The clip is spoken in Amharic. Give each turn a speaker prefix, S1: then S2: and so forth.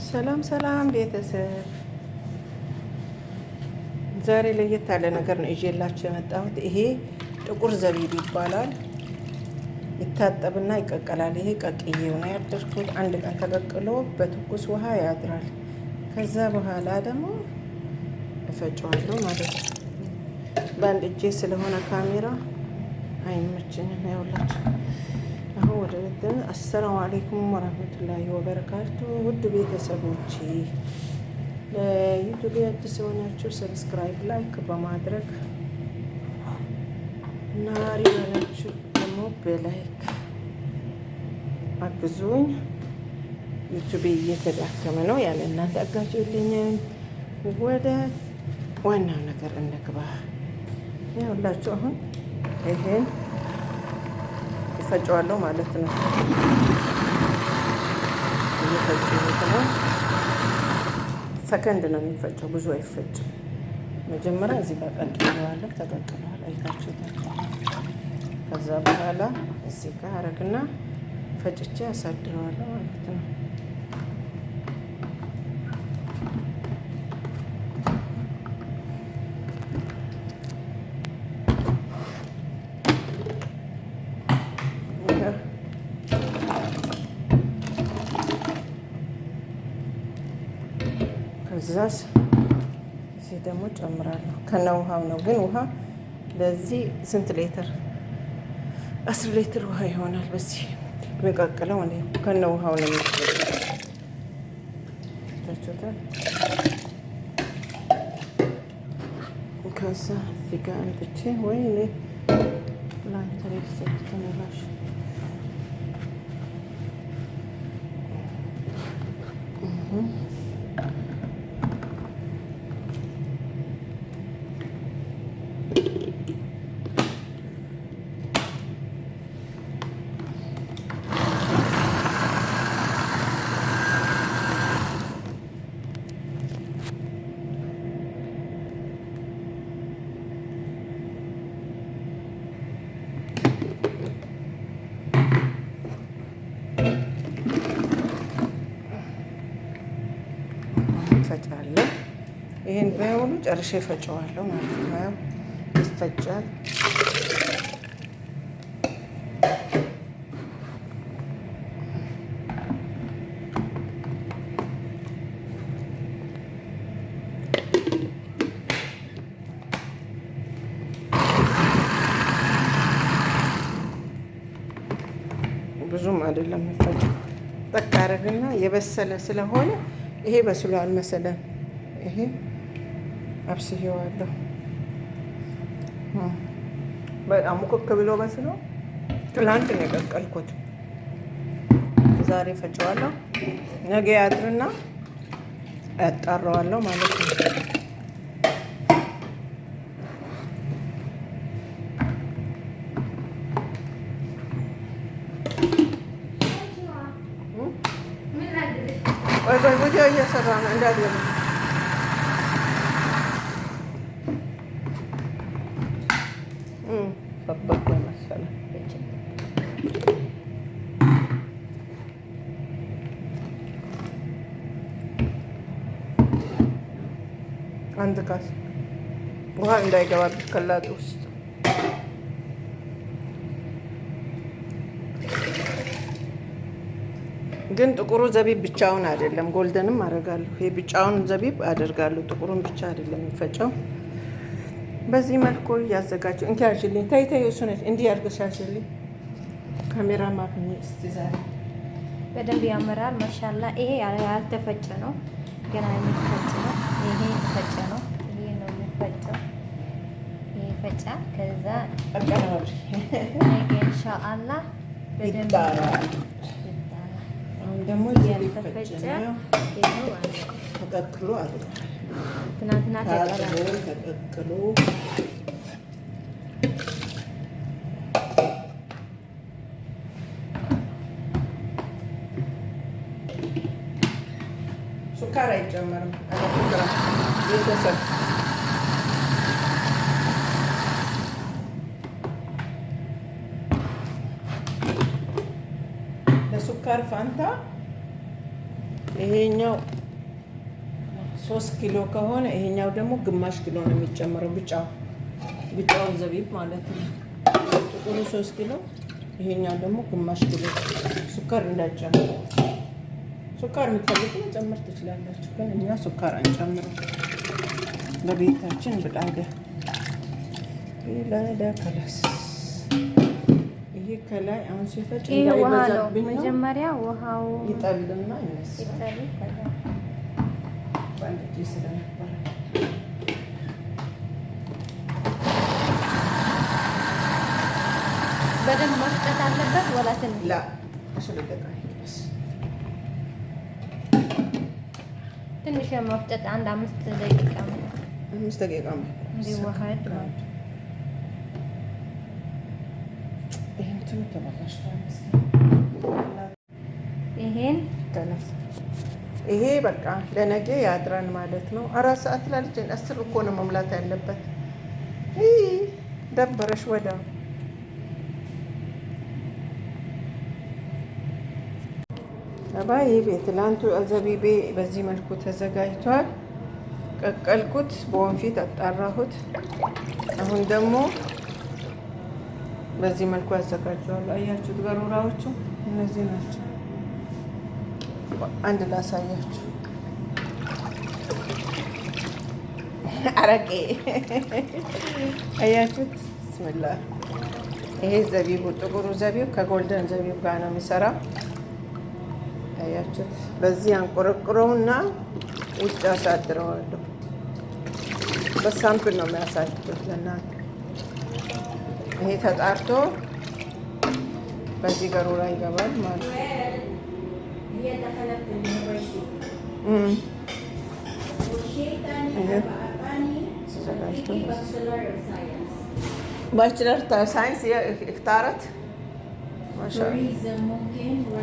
S1: ሰላም ሰላም ቤተሰብ፣ ዛሬ ለየት ያለ ነገር ነው ይዤላችሁ የመጣሁት። ይሄ ጥቁር ዘቢብ ይባላል። ይታጠብና ይቀቀላል። ይሄ ቀቅዬው ነው ያደርኩት። አንድ ቀን ተቀቅሎ በትኩስ ውሃ ያድራል። ከዛ በኋላ ደግሞ እፈጨዋለሁ ማለት ነው። በአንድ እጄ ስለሆነ ካሜራ አይመችኝም። ያውላችሁ አሁን ወደ ወደን። አሰላሙ አለይኩም ወራህመቱላሂ ወበረካቱ። ውድ ቤተሰቦቼ ለዩቲዩብ አዲስ የሆናችሁ ሰብስክራይብ፣ ላይክ በማድረግ ናሪ ያላችሁ ደግሞ በላይክ አግዙኝ። ዩቲዩብ እየተዳከመ ነው፣ ያለ እናንተ አጋዙልኝ። ወደ ዋናው ነገር እንግባ። ያውላችሁ አሁን ይሄን ፈጨዋለሁ ማለት ነው። እየፈጨሁት ነው። ሰከንድ ነው የሚፈጨው፣ ብዙ አይፈጭም። መጀመሪያ እዚህ ጋር ቀቅለዋለሁ። ተቀቅለዋል፣ አይታችሁታል። ከዛ በኋላ እዚህ ጋር አረግና ፈጭቼ ያሳድረዋለሁ ማለት ነው። ከዛስ እዚህ ደግሞ ጨምራለሁ። ከነ ውሃው ነው ግን ውሃ ለዚህ ስንት ሊትር? 10 ሊትር ውሃ ይሆናል። በዚህ የሚቀቅለው ከነ ውሃው ነው የሚታችሁታል። ከዛ እዚህ ጋር አንጥቼ ወይ ላንተሬ ተመላሽ ፈጫለሁ። ይሄን በሙሉ ጨርሼ ፈጨዋለሁ ማለት ነው። ይፈጫል። ብዙም አይደለም የሚፈጨው። ጠቅ አደረግና የበሰለ ስለሆነ ይሄ በስሏል መሰለን። ይሄ አብስዬዋለሁ። በጣም ሙክክ ብሎ በስሎ ትላንት ነው የቀቀልኩት። ዛሬ ፈጨዋለሁ። ነገ ያድርና ያጣራዋለሁ ማለት ነው። ቆይ ቪዲዮ እየሰራ ነው እንዳትገባ። በበጎ መሰለ አንድ ካስ ውሃ እንዳይገባበት ከላጡ ውስጥ ግን ጥቁሩ ዘቢብ ብቻውን አይደለም፣ ጎልደንም አደርጋለሁ። ይሄ ብቻውን ዘቢብ አደርጋለሁ፣ ጥቁሩን ብቻ አይደለም የሚፈጨው። በዚህ መልኩ እያዘጋጀው እንኪ ያዥልኝ። ታይ እሱ ነች እንዲህ አድርገሽ ያዥልኝ። ካሜራ ማግኘ እስቲ ዛሬ
S2: በደንብ ያምራል። ማሻላ። ይሄ ያልተፈጨ ነው፣ ገና የሚፈጭ ነው። ይሄ የተፈጨ ነው። ይሄ ነው የሚፈጨው። ይሄ ፈጫ። ከዛ
S1: አቀራረብ
S2: ነገ ኢንሻአላህ በደንብ
S1: ይጣራል። ደግሞ
S2: ያልተፈጨ ይሄው
S1: ተቀቅሎ አለ።
S2: ትናንትና
S1: ተቀቅሎ ሱካር አይጨመርም። ቤተሰብ ለሱካር ፋንታ ይሄኛው 3 ኪሎ ከሆነ ይሄኛው ደግሞ ግማሽ ኪሎ ነው የሚጨምረው። ብጫው ዘቢብ ማለት ነው። ጥቁሩ 3 ኪሎ፣ ይሄኛው ደግሞ ግማሽ ኪሎ። ሱካር እንዳጨምሩ። ሱካር የምትፈልጉ መጨመር ትችላላችሁ፣ ግን እኛ ሱካር አንጨምርም። በቤታችን ብጣደ ቢላዳ ከላስ ይሄ ከላይ አሁን ሲፈጭ እንዳይበዛብኝ ነው።
S2: መጀመሪያ ውሃው
S1: ይጠልና ይነሳል። በአንድ እጄ ስለነበረ
S2: በደንብ መፍጨት አለበት። ወላትን
S1: ላ አሽለደቃ
S2: ትንሽ መፍጨት 5 ደቂቃ ነው።
S1: 5 ደቂቃ ነው
S2: እንዲዋሃድ ነው።
S1: ይሄ በቃ ለነገ ያድራን ማለት ነው። 4 ሰዓት ላለች 10 እኮ ነው መሙላት ያለበት። ደበረሽ ወደ አባይ ቤት ትላንቱ ዘቢቤ በዚህ መልኩ ተዘጋጅቷል። ቀቀልኩት፣ በወንፊት አጣራሁት። አሁን ደግሞ በዚህ መልኩ ያዘጋጀዋለሁ። አያችሁት? ገሩራዎቹ እነዚህ ናቸው። አንድ ላሳያችሁ። አረቄ አያችሁት? ብስምላ። ይሄ ዘቢቡ ጥቁሩ ዘቢብ ከጎልደን ዘቢብ ጋር ነው የሚሰራው። አያችሁት? በዚህ አንቆረቁረውና ውጭ አሳድረዋለሁ። በሳምፕል ነው የሚያሳድሩት ለእናንተ። ይሄ ተጣርቶ በዚህ ገሩራ ይገባል ማለት ነው። ባችለር ሳይንስ اختارت ما شاء الله